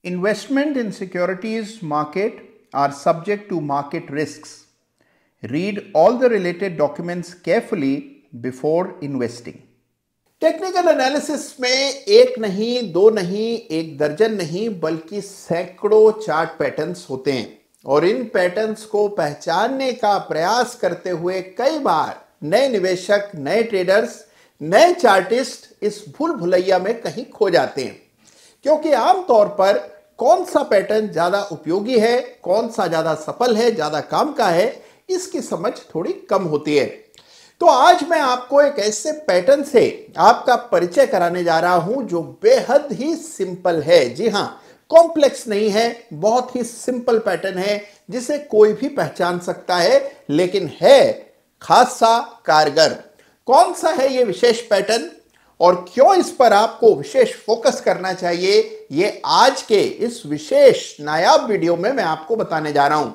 Investment in securities market are subject to market risks. Read all the related documents carefully before investing. Technical analysis में एक नहीं, दो नहीं, एक दर्जन नहीं, बल्कि सैकड़ों चार्ट पैटर्न्स होते हैं और इन पैटर्न्स को पहचानने का प्रयास करते हुए कई बार नए निवेशक, नए ट्रेडर्स, नए चार्टिस्ट इस भूल भुलैया में कहीं खो जाते हैं, क्योंकि आमतौर पर कौन सा पैटर्न ज्यादा उपयोगी है, कौन सा ज्यादा सफल है, ज्यादा काम का है, इसकी समझ थोड़ी कम होती है। तो आज मैं आपको एक ऐसे पैटर्न से आपका परिचय कराने जा रहा हूं जो बेहद ही सिंपल है। जी हां, कॉम्प्लेक्स नहीं है, बहुत ही सिंपल पैटर्न है जिसे कोई भी पहचान सकता है, लेकिन है खासा कारगर। कौन सा है ये विशेष पैटर्न और क्यों इस पर आपको विशेष फोकस करना चाहिए, ये आज के इस विशेष नायाब वीडियो में मैं आपको बताने जा रहा हूं।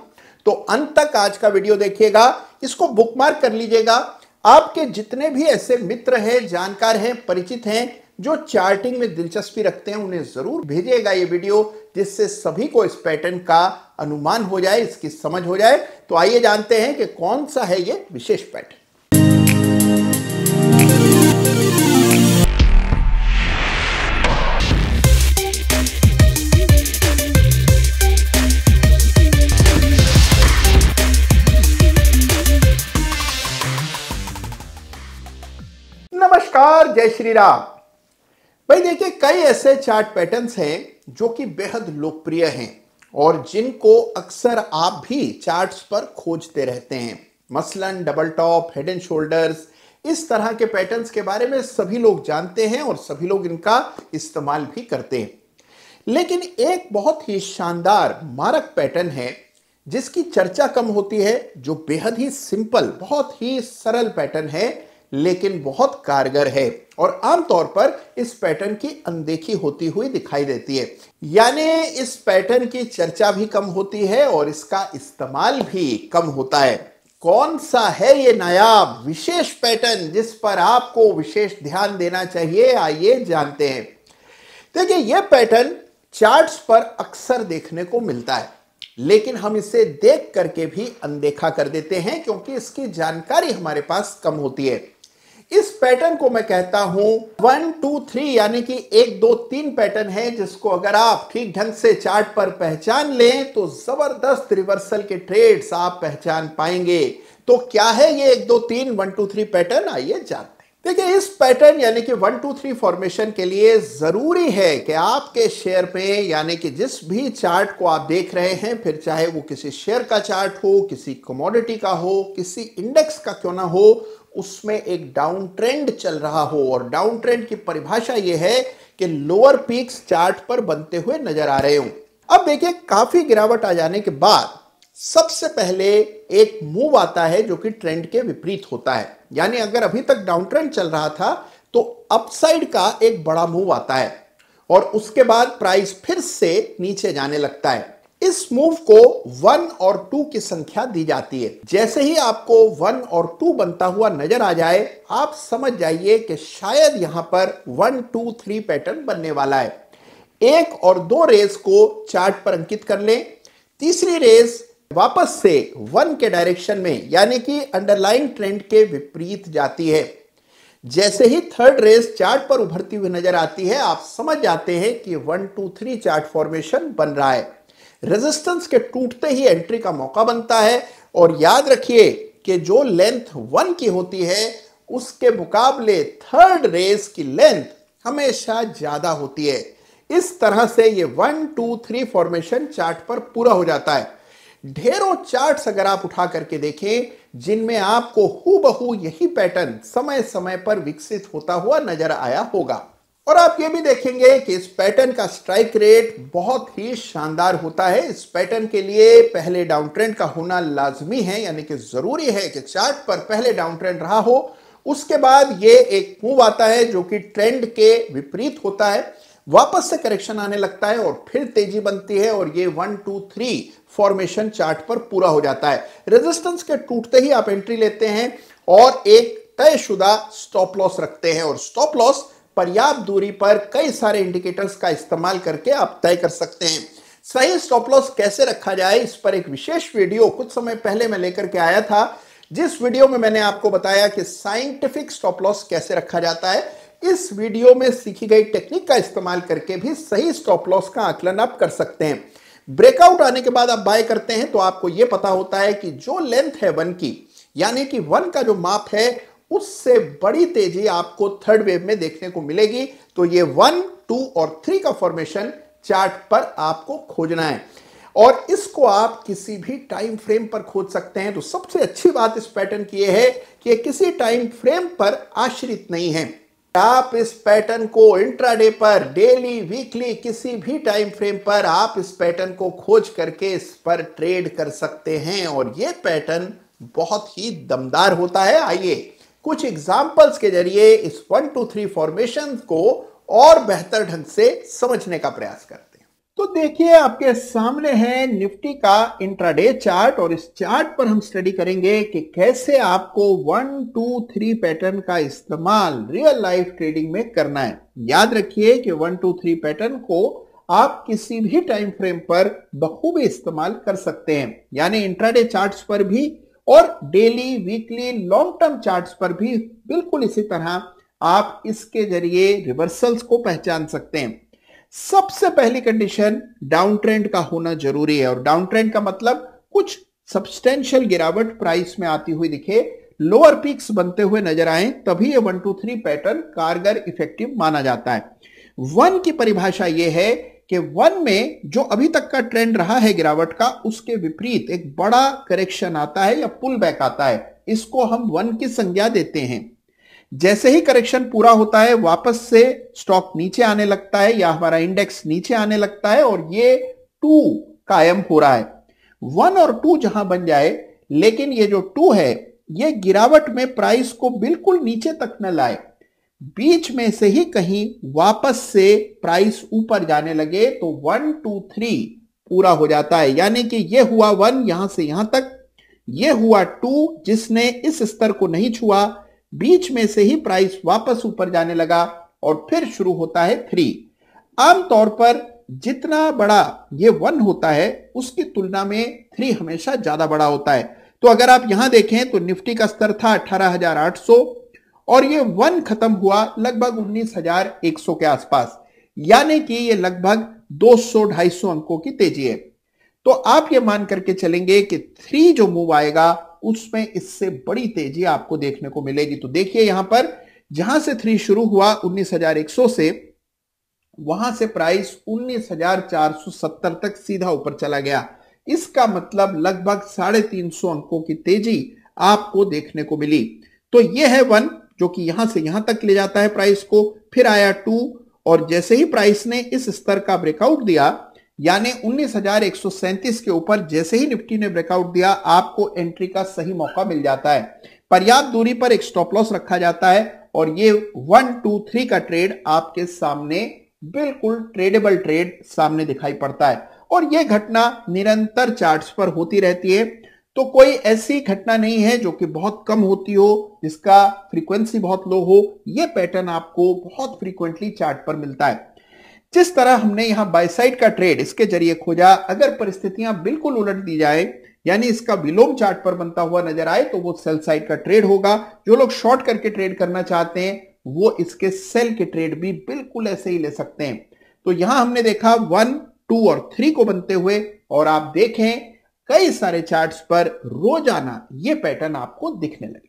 तो अंत तक आज का वीडियो देखिएगा, इसको बुकमार्क कर लीजिएगा। आपके जितने भी ऐसे मित्र हैं, जानकार हैं, परिचित हैं जो चार्टिंग में दिलचस्पी रखते हैं, उन्हें जरूर भेजिएगा ये वीडियो, जिससे सभी को इस पैटर्न का अनुमान हो जाए, इसकी समझ हो जाए। तो आइए जानते हैं कि कौन सा है ये विशेष पैटर्न। नमस्कार, जय श्री राम। भाई देखिए, कई ऐसे चार्ट पैटर्न्स हैं जो कि बेहद लोकप्रिय हैं और जिनको अक्सर आप भी चार्ट्स पर खोजते रहते हैं। मसलन double top, head and shoulders, इस तरह के पैटर्न्स के बारे में सभी लोग जानते हैं और सभी लोग इनका इस्तेमाल भी करते हैं। लेकिन एक बहुत ही शानदार मारक पैटर्न है जिसकी चर्चा कम होती है, जो बेहद ही सिंपल, बहुत ही सरल पैटर्न है, लेकिन बहुत कारगर है और आमतौर पर इस पैटर्न की अनदेखी होती हुई दिखाई देती है। यानी इस पैटर्न की चर्चा भी कम होती है और इसका इस्तेमाल भी कम होता है। कौन सा है ये नायाब विशेष पैटर्न जिस पर आपको विशेष ध्यान देना चाहिए, आइए जानते हैं। देखिए, यह पैटर्न चार्ट्स पर अक्सर देखने को मिलता है, लेकिन हम इसे देख करके भी अनदेखा कर देते हैं क्योंकि इसकी जानकारी हमारे पास कम होती है। इस पैटर्न को मैं कहता हूं 1 2 3, यानी कि 1 2 3 पैटर्न है जिसको अगर आप ठीक ढंग से चार्ट पर पहचान लें तो जबरदस्त रिवर्सल के ट्रेड्स आप पहचान पाएंगे। तो क्या है ये 1 2 3 1 2 3 पैटर्न, आइए जानते हैं। देखिए, इस पैटर्न यानी कि 1 2 3 फॉर्मेशन के लिए जरूरी है कि आपके शेयर पे, यानी कि जिस भी चार्ट को आप देख रहे हैं, फिर चाहे वो किसी शेयर का चार्ट हो, किसी कमोडिटी का हो, किसी इंडेक्स का क्यों ना हो, उसमें एक डाउन ट्रेंड चल रहा हो। और डाउन ट्रेंड की परिभाषा यह है कि लोअर पीक्स चार्ट पर बनते हुए नजर आ रहे हो। अब देखिए, काफी गिरावट आ जाने के बाद सबसे पहले एक मूव आता है जो कि ट्रेंड के विपरीत होता है। यानी अगर अभी तक डाउन ट्रेंड चल रहा था तो अपसाइड का एक बड़ा मूव आता है और उसके बाद प्राइस फिर से नीचे जाने लगता है। इस मूव को 1 और 2 की संख्या दी जाती है। जैसे ही आपको 1 और 2 बनता हुआ नजर आ जाए, आप समझ जाइए कि शायद यहां पर 1 2 3 पैटर्न बनने वाला है। 1 और 2 रेस को चार्ट पर अंकित कर लें। तीसरी रेस वापस से 1 के डायरेक्शन में, यानी कि अंडरलाइन ट्रेंड के विपरीत जाती है। जैसे ही थर्ड रेस चार्ट पर उभरती हुई नजर आती है, आप समझ जाते हैं कि 1 2 3 चार्ट फॉर्मेशन बन रहा है। रेजिस्टेंस के टूटते ही एंट्री का मौका बनता है और याद रखिए कि जो लेंथ 1 की होती है उसके मुकाबले थर्ड रेस की लेंथ हमेशा ज्यादा होती है। इस तरह से ये 1 2 3 फॉर्मेशन चार्ट पर पूरा हो जाता है। ढेरों चार्ट्स अगर आप उठा करके देखें जिनमें आपको हूबहू यही पैटर्न समय समय पर विकसित होता हुआ नजर आया होगा। और आप ये भी देखेंगे कि इस पैटर्न का स्ट्राइक रेट बहुत ही शानदार होता है। इस पैटर्न के लिए पहले डाउन ट्रेंड का होना लाजमी है, यानी कि जरूरी है कि चार्ट पर पहले डाउन ट्रेंड रहा हो, उसके बाद ये एक मूव आता है जो कि ट्रेंड के विपरीत होता है, वापस से करेक्शन आने लगता है और फिर तेजी बनती है और ये 1 2 3 फॉर्मेशन चार्ट पर पूरा हो जाता है। रेजिस्टेंस के टूटते ही आप एंट्री लेते हैं और एक तयशुदा स्टॉप लॉस रखते हैं और स्टॉप लॉस पर्याप्त दूरी पर कई सारे इंडिकेटर्स का इस्तेमाल करके आप तय कर सकते हैं। सही स्टॉप लॉस कैसे रखा जाए, इस पर एक विशेष वीडियो कुछ समय पहले मैं लेकर के आया था, जिस वीडियो में मैंने आपको बताया कि साइंटिफिक स्टॉप लॉस कैसे रखा जाता है। इस वीडियो में सीखी गई टेक्निक का इस्तेमाल करके भी सही स्टॉप लॉस का आकलन आप कर सकते हैं। ब्रेकआउट आने के बाद आप बाय करते हैं तो आपको यह पता होता है कि जो लेंथ है वन की, यानी कि वन का जो माप है, उससे बड़ी तेजी आपको थर्ड वेव में देखने को मिलेगी। तो ये 1, 2 और 3 का फॉर्मेशन चार्ट पर आपको खोजना है और इसको आप किसी भी टाइम फ्रेम पर खोज सकते हैं। तो सबसे अच्छी बात इस पैटर्न की यह है कि किसी टाइम फ्रेम पर आश्रित नहीं है। आप इस पैटर्न को इंट्राडे पर, डेली, वीकली, किसी भी टाइम फ्रेम पर आप इस पैटर्न को खोज करके इस पर ट्रेड कर सकते हैं और यह पैटर्न बहुत ही दमदार होता है। आइए कुछ एग्जांपल्स के जरिए इस 1, 2, 3 फॉर्मेशन को और बेहतर ढंग से समझने का प्रयास करते हैं। तो देखिए, आपके सामने है निफ्टी का इंट्राडे चार्ट और इस चार्ट पर हम स्टडी करेंगे कि कैसे आपको 1, 2, 3 पैटर्न का इस्तेमाल रियल लाइफ ट्रेडिंग में करना है। याद रखिए कि 1, 2, 3 पैटर्न को आप किसी भी टाइम फ्रेम पर बखूबी इस्तेमाल कर सकते हैं, यानी इंट्राडे चार्ट्स पर भी और daily, weekly, long term charts पर भी बिल्कुल इसी तरह आप इसके जरिए रिवर्सल्स को पहचान सकते हैं। सबसे पहली कंडीशन डाउन ट्रेंड का होना जरूरी है और डाउन ट्रेंड का मतलब कुछ सब्सटेंशियल गिरावट प्राइस में आती हुई दिखे, लोअर पीक्स बनते हुए नजर आए, तभी ये 1, 2, 3 पैटर्न कारगर इफेक्टिव माना जाता है। 1 की परिभाषा यह है कि 1 में जो अभी तक का ट्रेंड रहा है गिरावट का, उसके विपरीत एक बड़ा करेक्शन आता है या पुल बैक आता है, इसको हम 1 की संज्ञा देते हैं। जैसे ही करेक्शन पूरा होता है, वापस से स्टॉक नीचे आने लगता है या हमारा इंडेक्स नीचे आने लगता है और ये 2 कायम हो रहा है। 1 और 2 जहां बन जाए, लेकिन ये जो 2 है ये गिरावट में प्राइस को बिल्कुल नीचे तक न लाए, बीच में से ही कहीं वापस से प्राइस ऊपर जाने लगे, तो 1, 2, 3 पूरा हो जाता है। यानी कि ये हुआ 1 यहां से यहां तक, ये हुआ 2 जिसने इस स्तर को नहीं छुआ, बीच में से ही प्राइस वापस ऊपर जाने लगा और फिर शुरू होता है 3। आमतौर पर जितना बड़ा ये 1 होता है उसकी तुलना में 3 हमेशा ज्यादा बड़ा होता है। तो अगर आप यहां देखें तो निफ्टी का स्तर था 18,800 और ये 1 खत्म हुआ लगभग 19,100 के आसपास, यानी कि ये लगभग 200-250 अंकों की तेजी है। तो आप ये मान करके चलेंगे कि 3 जो मूव आएगा उसमें इससे बड़ी तेजी आपको देखने को मिलेगी। तो देखिए यहां पर जहां से 3 शुरू हुआ 19,100 से, वहां से प्राइस 19,470 तक सीधा ऊपर चला गया। इसका मतलब लगभग 350 अंकों की तेजी आपको देखने को मिली। तो यह है 1 जो कि यहां से यहां तक ले जाता है प्राइस को, फिर आया 2 और जैसे ही प्राइस ने इस स्तर का ब्रेकआउट दिया, यानी 19,137 के ऊपर जैसे ही निफ्टी ने ब्रेकआउट दिया, आपको एंट्री का सही मौका मिल जाता है। पर्याप्त दूरी पर एक स्टॉप लॉस रखा जाता है और ये 1, 2, 3 का ट्रेड आपके सामने बिल्कुल ट्रेडेबल ट्रेड सामने दिखाई पड़ता है और यह घटना निरंतर चार्ट्स पर होती रहती है। तो कोई ऐसी घटना नहीं है जो कि बहुत कम होती हो, जिसका फ्रीक्वेंसी बहुत लो हो। यह पैटर्न आपको बहुत फ्रीक्वेंटली चार्ट पर मिलता है। जिस तरह हमने यहां बाय साइड का ट्रेड इसके जरिए खोजा, अगर परिस्थितियां बिल्कुल उलट दी जाए, यानी इसका विलोम चार्ट पर बनता हुआ नजर आए, तो वो सेल साइड का ट्रेड होगा। जो लोग शॉर्ट करके ट्रेड करना चाहते हैं वो इसके सेल के ट्रेड भी बिल्कुल ऐसे ही ले सकते हैं। तो यहां हमने देखा 1, 2 और 3 को बनते हुए और आप देखें कई सारे चार्ट्स पर रोजाना ये पैटर्न आपको दिखने लगे।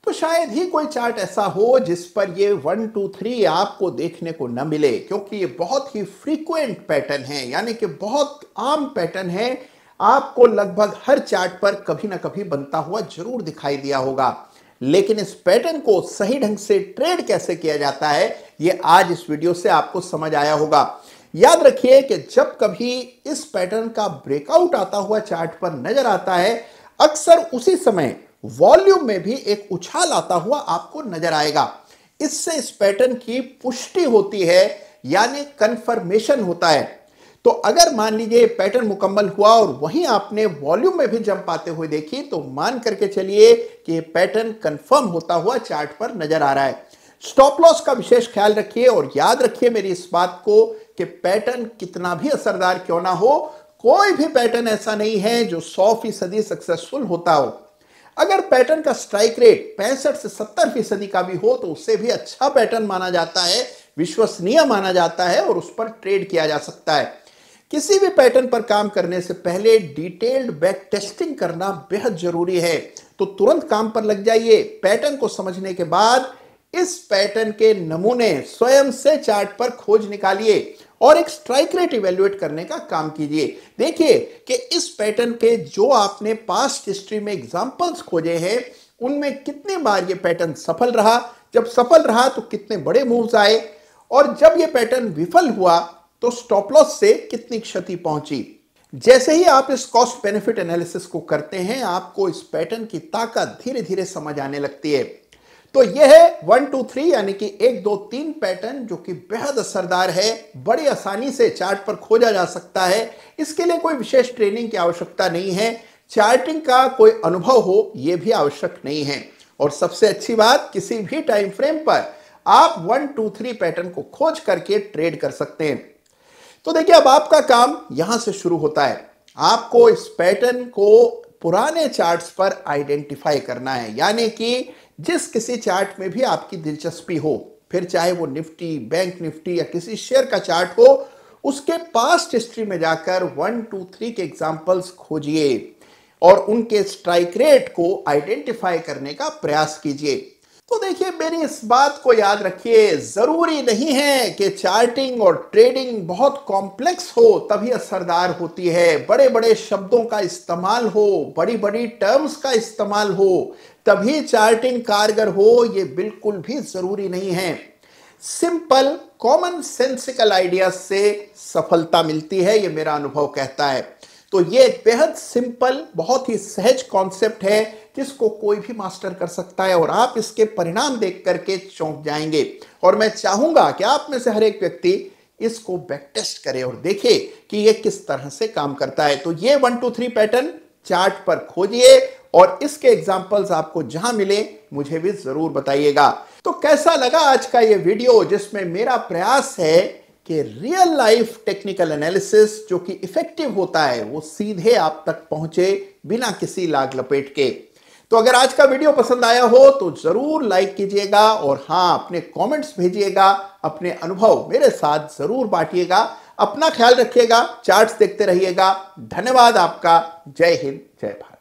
तो शायद ही कोई चार्ट ऐसा हो जिस पर ये 1, 2, 3 आपको देखने को न मिले, क्योंकि ये बहुत ही फ्रीक्वेंट पैटर्न है, यानी कि बहुत आम पैटर्न है। आपको लगभग हर चार्ट पर कभी ना कभी बनता हुआ जरूर दिखाई दिया होगा। लेकिन इस पैटर्न को सही ढंग से ट्रेड कैसे किया जाता है, ये आज इस वीडियो से आपको समझ आया होगा। याद रखिए कि जब कभी इस पैटर्न का ब्रेकआउट आता हुआ चार्ट पर नजर आता है, अक्सर उसी समय वॉल्यूम में भी एक उछाल आता हुआ आपको नजर आएगा। इससे इस पैटर्न की पुष्टि होती है, यानी कंफर्मेशन होता है। तो अगर मान लीजिए पैटर्न मुकम्मल हुआ और वहीं आपने वॉल्यूम में भी जंप आते हुए देखी, तो मान करके चलिए कि पैटर्न कंफर्म होता हुआ चार्ट पर नजर आ रहा है। स्टॉप लॉस का विशेष ख्याल रखिए और याद रखिए मेरी इस बात को कि पैटर्न कितना भी असरदार क्यों ना हो, कोई भी पैटर्न ऐसा नहीं है जो 100% सक्सेसफुल होता हो। अगर पैटर्न का स्ट्राइक रेट 65 से 70% का भी हो तो उसे भी अच्छा पैटर्न माना जाता है, विश्वसनीय माना जाता है और उस पर ट्रेड किया जा सकता है। किसी भी पैटर्न पर काम करने से पहले डिटेल्ड बैक टेस्टिंग करना बेहद जरूरी है। तो तुरंत काम पर लग जाइए। पैटर्न को समझने के बाद इस पैटर्न के नमूने स्वयं से चार्ट पर खोज निकालिए और एक स्ट्राइक रेट इवेल्युएट करने का काम कीजिए। देखिए कि इस पैटर्न के जो आपने पास्ट हिस्ट्री में एग्जांपल्स खोजे हैं उनमें कितनी बार ये पैटर्न सफल रहा, जब सफल रहा तो कितने बड़े मूव्स आए, और जब ये पैटर्न विफल हुआ तो स्टॉप लॉस से कितनी क्षति पहुंची। जैसे ही आप इस कॉस्ट बेनिफिट एनालिसिस को करते हैं आपको इस पैटर्न की ताकत धीरे धीरे समझ आने लगती है। तो यह है 1 2 3 यानी कि 1 2 3 पैटर्न जो कि बेहद असरदार है, बड़ी आसानी से चार्ट पर खोजा जा सकता है। इसके लिए कोई विशेष ट्रेनिंग की आवश्यकता नहीं है, चार्टिंग का कोई अनुभव हो यह भी आवश्यक नहीं है। और सबसे अच्छी बात, किसी भी टाइम फ्रेम पर आप 1 2 3 पैटर्न को खोज करके ट्रेड कर सकते हैं। तो देखिए अब आपका काम यहां से शुरू होता है। आपको इस पैटर्न को पुराने चार्ट्स पर आइडेंटिफाई करना है, यानी कि जिस किसी चार्ट में भी आपकी दिलचस्पी हो, फिर चाहे वो निफ्टी, बैंक निफ्टी या किसी शेयर का चार्ट हो, उसके पास्ट हिस्ट्री में जाकर 1 2 3 के एग्जांपल्स खोजिए और उनके स्ट्राइक रेट को आइडेंटिफाई करने का प्रयास कीजिए। तो देखिए मेरी इस बात को याद रखिए, जरूरी नहीं है कि चार्टिंग और ट्रेडिंग बहुत कॉम्प्लेक्स हो तभी असरदार होती है, बड़े बड़े शब्दों का इस्तेमाल हो, बड़ी बड़ी टर्म्स का इस्तेमाल हो तभी चार्टिंग कारगर हो, यह बिल्कुल भी जरूरी नहीं है। सिंपल कॉमन सेंसिकल आइडिया से सफलता मिलती है, यह मेरा अनुभव कहता है। तो ये एक बेहद सिंपल, बहुत ही सहज कॉन्सेप्ट है जिसको कोई भी मास्टर कर सकता है और आप इसके परिणाम देख करके चौंक जाएंगे। और मैं चाहूंगा कि आप में से हर एक व्यक्ति इसको बैक टेस्ट करे और देखे कि ये किस तरह से काम करता है। तो ये 1 2 3 पैटर्न चार्ट पर खोजिए और इसके एग्जाम्पल्स आपको जहां मिले मुझे भी जरूर बताइएगा। तो कैसा लगा आज का ये वीडियो जिसमें मेरा प्रयास है कि रियल लाइफ टेक्निकल एनालिसिस जो कि इफेक्टिव होता है वो सीधे आप तक पहुंचे बिना किसी लाग लपेट के। तो अगर आज का वीडियो पसंद आया हो तो जरूर लाइक कीजिएगा और हाँ अपने कमेंट्स भेजिएगा, अपने अनुभव मेरे साथ जरूर बांटिएगा। अपना ख्याल रखिएगा, चार्ट्स देखते रहिएगा। धन्यवाद आपका। जय हिंद, जय भारत।